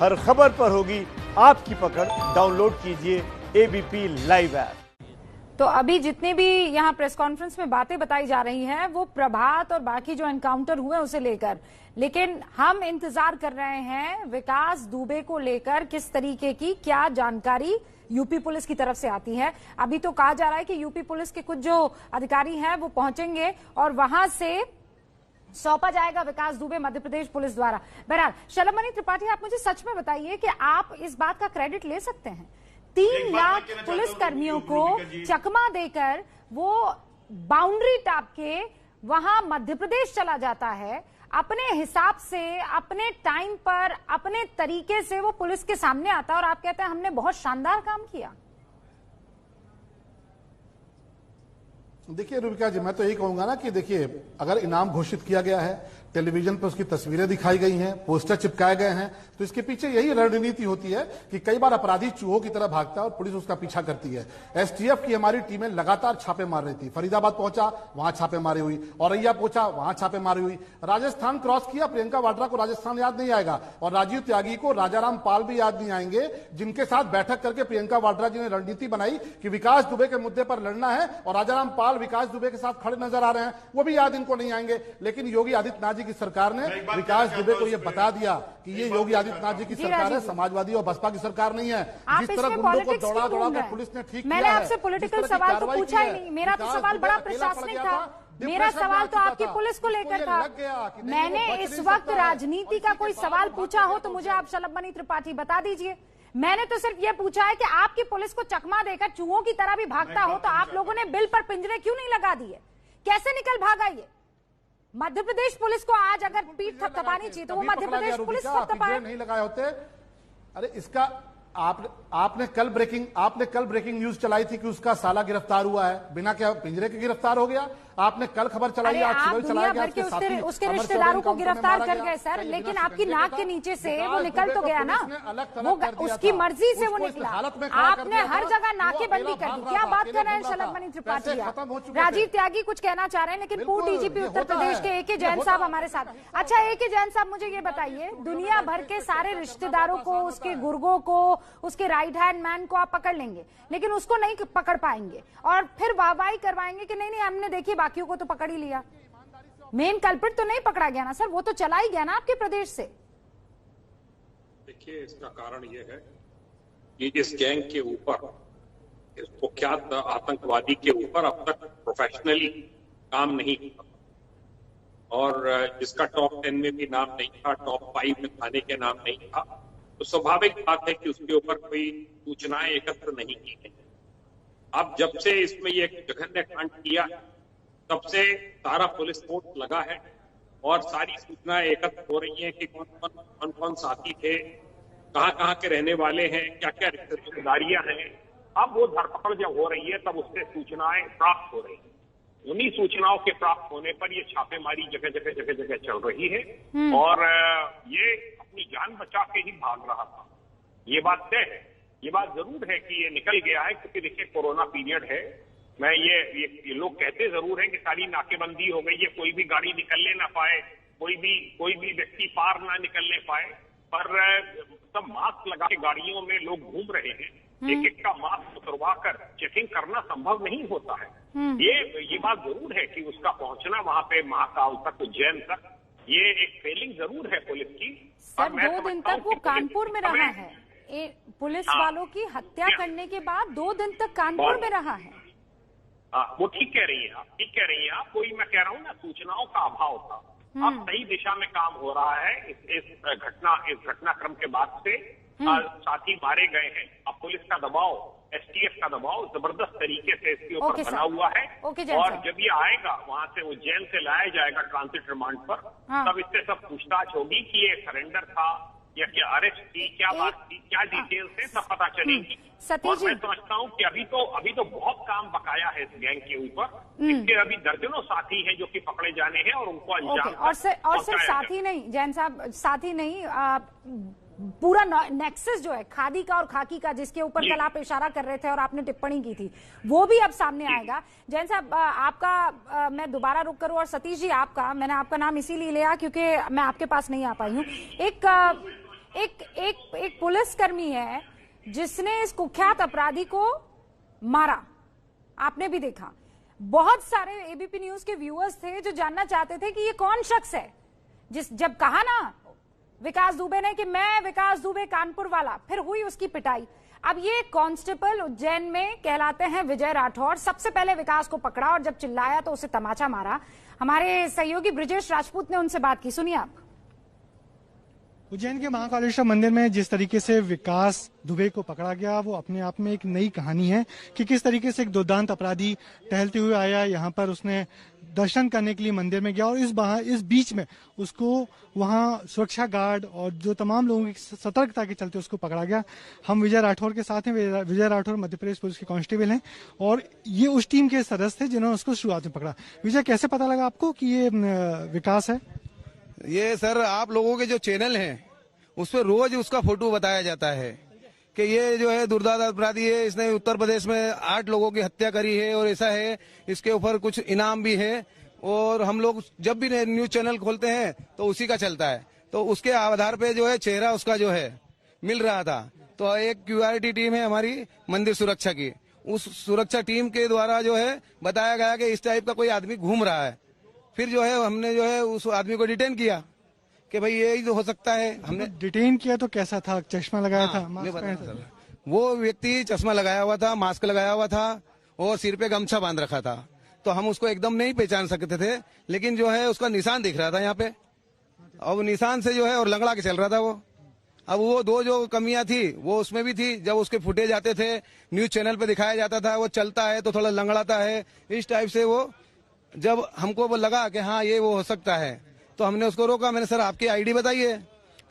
हर खबर पर होगी आपकी पकड़। डाउनलोड कीजिए एबीपी लाइव ऐप। तो अभी जितने भी यहाँ प्रेस कॉन्फ्रेंस में बातें बताई जा रही हैं वो प्रभात और बाकी जो एनकाउंटर हुए उसे लेकर, लेकिन हम इंतजार कर रहे हैं विकास दुबे को लेकर किस तरीके की क्या जानकारी यूपी पुलिस की तरफ से आती है। अभी तो कहा जा रहा है कि यूपी पुलिस के कुछ जो अधिकारी हैं वो पहुंचेंगे और वहां से सौंपा जाएगा विकास दुबे मध्य प्रदेश पुलिस द्वारा। बहरहाल शलभमणि त्रिपाठी, आप मुझे सच में बताइए कि आप इस बात का क्रेडिट ले सकते हैं 3 लाख पुलिस कर्मियों को चकमा देकर वो बाउंड्री टाप के वहां मध्य प्रदेश चला जाता है, अपने हिसाब से अपने टाइम पर अपने तरीके से वो पुलिस के सामने आता है और आप कहते हैं हमने बहुत शानदार काम किया। देखिए रूबिका जी, मैं तो यही कहूंगा ना कि देखिए, अगर इनाम घोषित किया गया है, टेलीविजन पर उसकी तस्वीरें दिखाई गई हैं, पोस्टर चिपकाए गए हैं, तो इसके पीछे यही रणनीति होती है कि कई बार अपराधी चूहों की तरह भागता है और पुलिस उसका पीछा करती है। एसटीएफ की हमारी टीमें लगातार छापे मार रही थी। फरीदाबाद पहुंचा, वहां छापेमारी हुई, औरैया पहुंचा, वहां छापेमारी हुई, राजस्थान क्रॉस किया। प्रियंका वाड्रा को राजस्थान याद नहीं आएगा और राजीव त्यागी को राजाराम पाल भी याद नहीं आएंगे, जिनके साथ बैठक करके प्रियंका वाड्रा जी ने रणनीति बनाई कि विकास दुबे के मुद्दे पर लड़ना है और राजाराम पाल विकास दुबे के साथ खड़े नजर आ रहे हैं, वो भी याद इनको नहीं आएंगे। लेकिन योगी आदित्यनाथ जी की सरकार ने विकास दुबे को यह बता दिया कि ये योगी आदित्यनाथ जी की सरकार है, समाजवादी और बसपा की सरकार नहीं है। जिस तरह गुंडों को दौड़ा दौड़ा कर पुलिस ने ठीक किया है। मैंने आपसे पॉलिटिकल सवाल तो पूछा ही नहीं, मेरा तो सवाल बड़ा प्रशासनिक था। मेरा सवाल तो आपकी पुलिस को लेकर था। मैंने इस वक्त राजनीति का कोई सवाल पूछा हो तो मुझे आप शलभमणि त्रिपाठी बता दीजिए। मैंने तो सिर्फ ये पूछा है कि आपकी पुलिस को चकमा देकर चूहों की तरह भी भागता हो तो आप लोगों ने बिल पर पिंजरे क्यों नहीं लगा दिए? कैसे निकल भागा ये? मध्य प्रदेश पुलिस को आज अगर पीठ थपथपानी चाहिए तो वो मध्य प्रदेश पुलिस थपथपाए नहीं लगाए होते। अरे इसका आपने कल ब्रेकिंग न्यूज चलाई थी कि उसका साला गिरफ्तार हुआ है, बिना क्या पिंजरे के गिरफ्तार हो गया। आपने कल खबर चलाई, आज सुबह चलाया गया उसके रिश्तेदारों को गिरफ्तार कर गए सर, लेकिन आपकी नाक के नीचे से वो निकल तो गया ना, वो उसकी मर्जी से वो निकला। आपने हर जगह नाकेबंदी कर दी। क्या बात कर रहे हैं शलभमणि त्रिपाठी? राजीव त्यागी कुछ कहना चाह रहे हैं, लेकिन पूर्व डीजीपी उत्तर प्रदेश के एके जैन साहब हमारे साथ। अच्छा एके जैन साहब, मुझे ये बताइए, दुनिया भर के सारे रिश्तेदारों को, उसके गुर्गों को, उसके राइट हैंड मैन को आप पकड़ लेंगे, लेकिन उसको नहीं पकड़ पाएंगे और फिर वाहवाही करवाएंगे कि नहीं हमने देखिए बाकियों को तो पकड़ ही लिया। मेन कल्प्रिट तो नहीं पकड़ा गया ना सर, वो तो चला ही गया ना आपके प्रदेश से। देखिए इसका कारण यह है कि इस गैंग के ऊपर, इस कुख्यात आतंकवादी के ऊपर अब तक प्रोफेशनली काम नहीं हुआ और जिसका टॉप 10 में भी नाम नहीं था, टॉप 5 में थाने के नाम नहीं था, तो स्वाभाविक बात है कि उसके ऊपर कोई सूचनाएं एकत्र नहीं की गई। अब जब से इसमें ये जघन्य कांड किया तब से सारा पुलिस फोर्स लगा है और सारी सूचनाएं एकत्र हो रही हैं कि कौन कौन साथी थे, कहाँ के रहने वाले हैं, क्या क्या रिश्तेदारियां हैं। अब वो धरपकड़ जब हो रही है तब उससे सूचनाएं प्राप्त हो रही हैं। उन्हीं सूचनाओं के प्राप्त होने पर ये छापेमारी जगह चल रही है और ये अपनी जान बचा के ही भाग रहा था। ये बात तय है, ये बात जरूर है कि ये निकल गया है, क्योंकि देखिए कोरोना पीरियड है। मैं ये लोग कहते जरूर हैं कि सारी नाकेबंदी हो गई है, कोई भी गाड़ी निकलने ना पाए, कोई भी व्यक्ति पार ना निकलने पाए, पर सब मास्क लगा के गाड़ियों में लोग घूम रहे हैं। एक एक का मास्क उतरवा कर चेकिंग करना संभव नहीं होता है। ये बात जरूर है कि उसका पहुंचना वहां पे महाकाल तक, उज्जैन तक, ये एक फेलिंग जरूर है पुलिस की। सर 2 दिन तक वो कानपुर में रहा है, पुलिस वालों की हत्या करने के बाद 2 दिन तक कानपुर में रहा है। वो ठीक कह रही हैं आप। कोई मैं कह रहा हूँ ना, सूचनाओं का अभाव था। अब सही दिशा में काम हो रहा है। इस घटनाक्रम के बाद से साथी मारे गए हैं। अब पुलिस का दबाव, एसटीएफ का दबाव जबरदस्त तरीके से इसके ऊपर बना हुआ है और जब ये आएगा वहां से उज्जैन से लाया जाएगा ट्रांजिट रिमांड पर, तब इससे सब पूछताछ होगी कि ये सरेंडर था या क्या अरेस्ट थी, क्या बात थी, क्या डिटेल्स है, सब पता चलेगी। और मैं समझता हूँ कि अभी तो बहुत काम बकाया है इस गैंग के ऊपर। इसके अभी दर्जनों साथी हैं जो कि पकड़े जाने हैं और उनको अंजाम और सिर्फ साथी नहीं, जैन साहब, साथी नहीं, पूरा नेक्सस जो है खादी का और खाकी का, जिसके ऊपर कल आप इशारा कर रहे थे और आपने टिप्पणी की थी, वो भी अब सामने आएगा। जैन साहब आपका मैं दोबारा रुक करूं, और सतीश जी आपका, मैंने आपका नाम इसीलिए लिया क्योंकि मैं आपके पास नहीं आ पाई हूं। एक पुलिसकर्मी है जिसने इस कुख्यात अपराधी को मारा, आपने भी देखा। बहुत सारे एबीपी न्यूज के व्यूअर्स थे जो जानना चाहते थे कि ये कौन शख्स है। जब कहा ना विकास दुबे ने कि मैं विकास दुबे कानपुर वाला, फिर हुई उसकी पिटाई। अब ये कांस्टेबल उज्जैन में कहलाते हैं विजय राठौर, सबसे पहले विकास को पकड़ा और जब चिल्लाया तो उसे तमाचा मारा। हमारे सहयोगी ब्रिजेश राजपूत ने उनसे बात की, सुनिए आप। उज्जैन के महाकालेश्वर मंदिर में जिस तरीके से विकास दुबे को पकड़ा गया वो अपने आप में एक नई कहानी है कि किस तरीके से एक दुर्दांत अपराधी टहलते हुए आया, यहाँ पर उसने दर्शन करने के लिए मंदिर में गया और इस बीच में उसको वहाँ सुरक्षा गार्ड और जो तमाम लोगों की सतर्कता के चलते उसको पकड़ा गया। हम विजय राठौर के साथ हैं। विजय राठौर मध्य प्रदेश पुलिस के कांस्टेबल हैं और ये उस टीम के सदस्य थे जिन्होंने उसको शुरुआत में पकड़ा। विजय, कैसे पता लगा आपको कि ये विकास है? ये सर आप लोगों के जो चैनल हैं उस पर रोज उसका फोटो बताया जाता है कि ये जो है दुर्दांत अपराधी है, इसने उत्तर प्रदेश में 8 लोगों की हत्या करी है और ऐसा है, इसके ऊपर कुछ इनाम भी है। और हम लोग जब भी न्यूज चैनल खोलते हैं तो उसी का चलता है, तो उसके आधार पे जो है चेहरा उसका जो है मिल रहा था। तो एक क्यूआरटी टीम है हमारी मंदिर सुरक्षा की, उस सुरक्षा टीम के द्वारा जो है बताया गया कि इस टाइप का कोई आदमी घूम रहा है। फिर जो है हमने जो है उस आदमी को डिटेन किया कि भाई यही तो हो सकता है। हमने डिटेन किया तो कैसा था? चश्मा लगाया था? वो व्यक्ति चश्मा लगाया हुआ था, मास्क लगाया हुआ था और सिर पे गमछा बांध रखा था, तो हम उसको एकदम नहीं पहचान सकते थे, लेकिन जो है उसका निशान दिख रहा था यहाँ पे, और निशान से जो है और लंगड़ा के चल रहा था वो। अब वो 2 जो कमियां थी वो उसमें भी थी, जब उसके फुटेज आते थे न्यूज चैनल पे दिखाया जाता था, वो चलता है तो थोड़ा लंगड़ाता है, इस टाइप से वो। जब हमको वो लगा कि हाँ ये वो हो सकता है तो हमने उसको रोका। मैंने सर आपकी आईडी बताइए,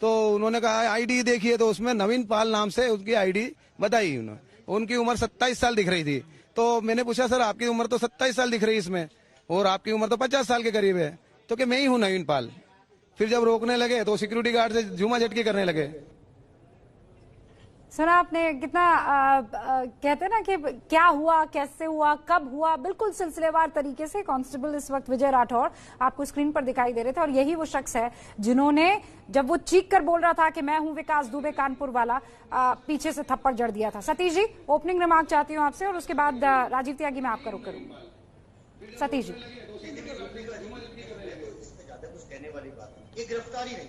तो उन्होंने कहा आईडी देखिए, तो उसमें नवीन पाल नाम से उसकी आईडी बताई उन्होंने। उनकी उम्र 27 साल दिख रही थी, तो मैंने पूछा सर आपकी उम्र तो 27 साल दिख रही है इसमें और आपकी उम्र तो 50 साल के करीब है, तो कि मैं ही हूँ नवीन पाल। फिर जब रोकने लगे तो सिक्योरिटी गार्ड से झूमा झटकी करने लगे। सुना आपने कितना कहते हैं ना कि क्या हुआ, कैसे हुआ, कब हुआ, बिल्कुल सिलसिलेवार तरीके से कांस्टेबल इस वक्त विजय राठौर आपको स्क्रीन पर दिखाई दे रहे थे। और यही वो शख्स है जिन्होंने जब वो चीख कर बोल रहा था कि मैं हूं विकास दुबे कानपुर वाला, पीछे से थप्पड़ जड़ दिया था। सतीश जी, ओपनिंग रिमार्क चाहती हूँ आपसे और उसके बाद राजीव त्यागी मैं आपका रुख करूंगा। सतीश जी। ये गिरफ्तारी नहीं,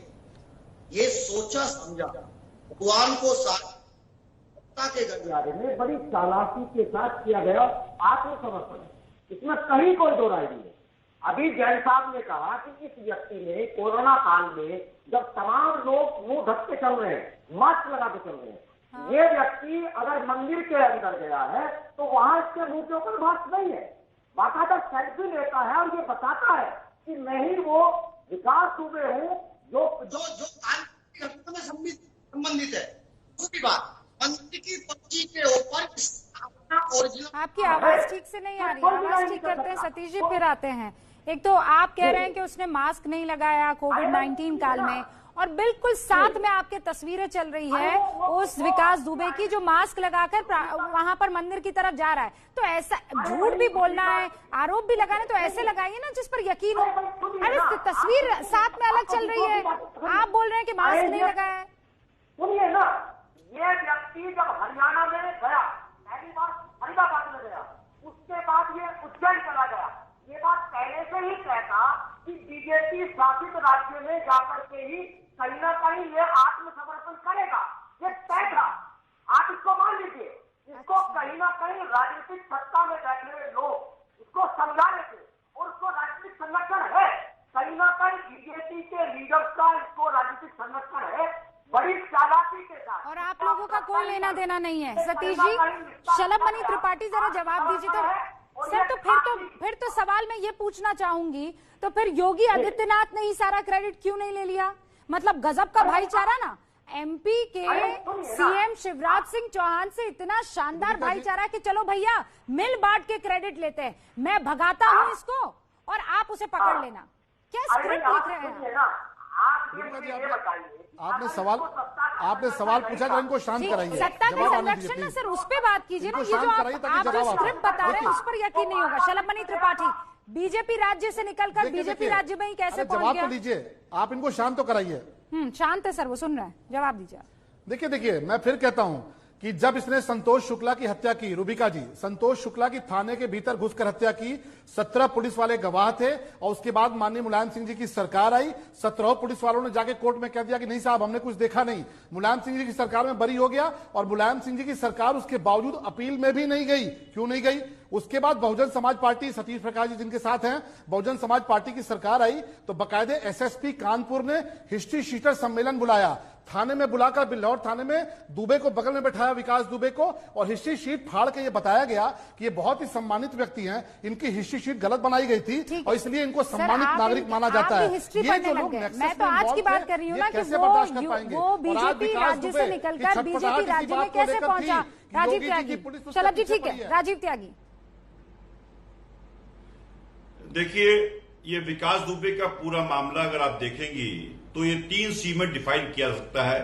ये सोचा समझा भगवान को के गलियारे में बड़ी चालाकी के साथ किया गया आत्मसमर्पण। इसमें कहीं कोई दो राय नहीं है। अभी जैन साहब ने कहा कि इस व्यक्ति ने कोरोना काल में जब तमाम लोग मुंह ढक के चल रहे हैं, मास्क लगा के चल रहे हैं, ये व्यक्ति अगर मंदिर के अंदर गया है तो वहां इसके मुंह के ऊपर मास्क नहीं है, बाकायदा सेल्फी लेता है और ये बताता है कि मैं ही वो विकास दुबे हूँ जो में संबंधित है। दूसरी बात, मंदिर की पर्ची के ऊपर आपकी आवाज ठीक से नहीं आ रही, आवाज ठीक करते हैं सतीश जी फिर आते हैं। एक तो आप कह रहे हैं कि उसने मास्क नहीं लगाया कोविड-19 काल में, और बिल्कुल साथ में आपके तस्वीरें चल रही है उस विकास दुबे की जो मास्क लगाकर वहां पर मंदिर की तरफ जा रहा है। तो ऐसा झूठ भी बोलना है, आरोप भी लगाना, तो ऐसे लगाइए ना जिस पर यकीन हो। अरे तस्वीर साथ में अलग चल रही है, आप बोल रहे हैं कि मास्क नहीं लगाया है। सुनिए ना, ये व्यक्ति जब हरियाणा में गया, पहली बार फरीदाबाद में गया, उसके बाद ये उज्जैन चला गया। ये बात पहले से ही कहता कि बीजेपी शासित राज्य में जाकर के ही कहीं ना कहीं ये आत्मसमर्पण करेगा, ये तय था। आप इसको मान लीजिए, इसको कहीं ना कहीं राजनीतिक सत्ता में बैठे हुए लोग इसको समझा रहे थे और उसको राजनीतिक संरक्षण है, कहीं ना कहीं बीजेपी के लीडर्स का इसको राजनीतिक संरक्षण है, बड़ी चालाकी के साथ। और आप लोगों का कोई लेना देना नहीं है। सतीश जी, शलभ मणि त्रिपाठी जरा जवाब दीजिए। तो सर फिर तो सवाल मैं ये पूछना चाहूंगी, तो फिर योगी आदित्यनाथ ने ही सारा क्रेडिट क्यों नहीं ले लिया? मतलब गजब का भाईचारा ना, एमपी के सीएम शिवराज सिंह चौहान से इतना शानदार भाईचारा कि चलो भैया मिल बांट के क्रेडिट लेते हैं, मैं भगाता हूं इसको और आप उसे पकड़ लेना। क्या स्क्रिप्ट लिख रहे हैं? आपने सवाल पूछा कि इनको शांत कराइए। सत्ता के संरक्षण में सर उस पे बात कीजिए ना, ये जो आप जो स्क्रिप्ट बता रहे हैं उस पर यकीन नहीं होगा। शलभ मणि त्रिपाठी बीजेपी राज्य से निकलकर बीजेपी राज्य में ही कैसे पहुंच गया? जवाब तो दीजिए, आप इनको शांत तो कराइए। शांत है सर, वो सुन रहे हैं, जवाब दीजिए। देखिए मैं फिर कहता हूं कि जब इसने संतोष शुक्ला की हत्या की, रूबिका जी, संतोष शुक्ला की थाने के भीतर घुसकर हत्या की, 17 पुलिस वाले गवाह थे और उसके बाद माननीय मुलायम सिंह जी की सरकार आई, 17 पुलिस वालों ने जाके कोर्ट में कह दिया कि नहीं साहब हमने कुछ देखा नहीं। मुलायम सिंह जी की सरकार में बरी हो गया और मुलायम सिंह जी की सरकार उसके बावजूद अपील में भी नहीं गई। क्यों नहीं गई? उसके बाद बहुजन समाज पार्टी, सतीश प्रकाश जी जिनके साथ हैं, बहुजन समाज पार्टी की सरकार आई तो बाकायदे एसएसपी कानपुर ने हिस्ट्री शीटर सम्मेलन बुलाया, थाने में बुलाकर बिल्हौर थाने में दुबे को बगल में बैठाया, विकास दुबे को, और हिस्ट्री शीट फाड़ के ये बताया गया कि ये बहुत ही सम्मानित व्यक्ति हैं, इनकी हिस्ट्री शीट गलत बनाई गई थी और इसलिए इनको सम्मानित नागरिक माना जाता है। ये जो लोग मैं तो आज की बात कर रही हूँ ना कि वो बीजेपी राज्य से निकलकर बीजेपी राज्य में कैसे पहुंचा। राजीव त्यागी, शलभ जी ठीक है, राजीव त्यागी। देखिए, ये विकास दुबे का पूरा मामला अगर आप देखेंगी तो ये 3 C में डिफाइन किया सकता है,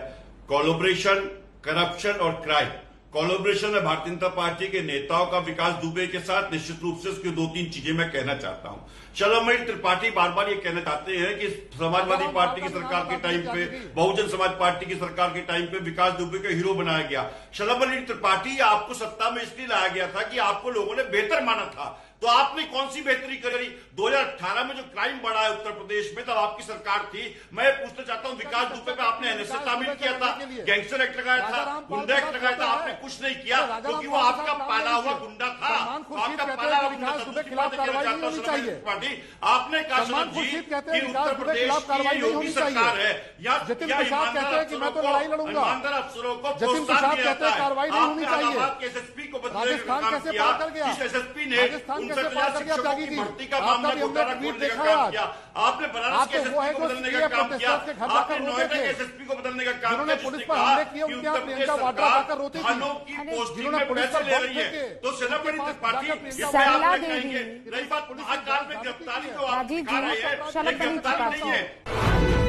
कोलैबोरेशन, करप्शन और क्राइम। कोलैबोरेशन है भारतीय जनता पार्टी के नेताओं का विकास दुबे के साथ, निश्चित रूप से उसकी 2-3 चीजें मैं कहना चाहता हूं। शलभमणि त्रिपाठी बार बार ये कहना चाहते हैं कि समाजवादी पार्टी की सरकार के टाइम पे, बहुजन समाज पार्टी की सरकार के टाइम पे विकास दुबे को हीरो बनाया गया। शलभमणि त्रिपाठी, आपको सत्ता में इसलिए लाया गया था कि आपको लोगों ने बेहतर माना था, तो आपने कौन सी बेहतरी करी? 2018 में जो क्राइम बढ़ा है उत्तर प्रदेश में, तब आपकी सरकार थी। मैं पूछना चाहता हूं, विकास दुबे पे आपने एनएसए शामिल किया था, गैंगस्टर एक्ट लगाया था, गुंडा एक्ट लगाया था, आपने कुछ नहीं किया क्योंकि वो आपका पाला हुआ गुंडा था, आपका पाला हुआ गुंडा था। आपने कहा शलभ जी कि उत्तर प्रदेश की योगी सरकार है या ईमानदार अफसरों को प्रोत्साहन दिया जाता है। आपने इलाहाबाद के एसएसपी को बदलने का काम किया, जिस एसएसपी ने 59,000 शिक्षकों की भर्ती का मामला घोटाला खोलने का काम किया, आपने बनारस के एसएसपी को बदलने का काम किया, आपने नोएडा के एसएसपी को बदलने का काम किया, जिसने कहा कि उत्तर प्रदेश सरकार थानों की पोस्टिंग में पैसे ले रही है। तो शलभमणि त्रिपाठी रही बात महाकाल में गिरफ्तारी जो आप दिखा रहे हैं, ये गिरफ्तारी नहीं है।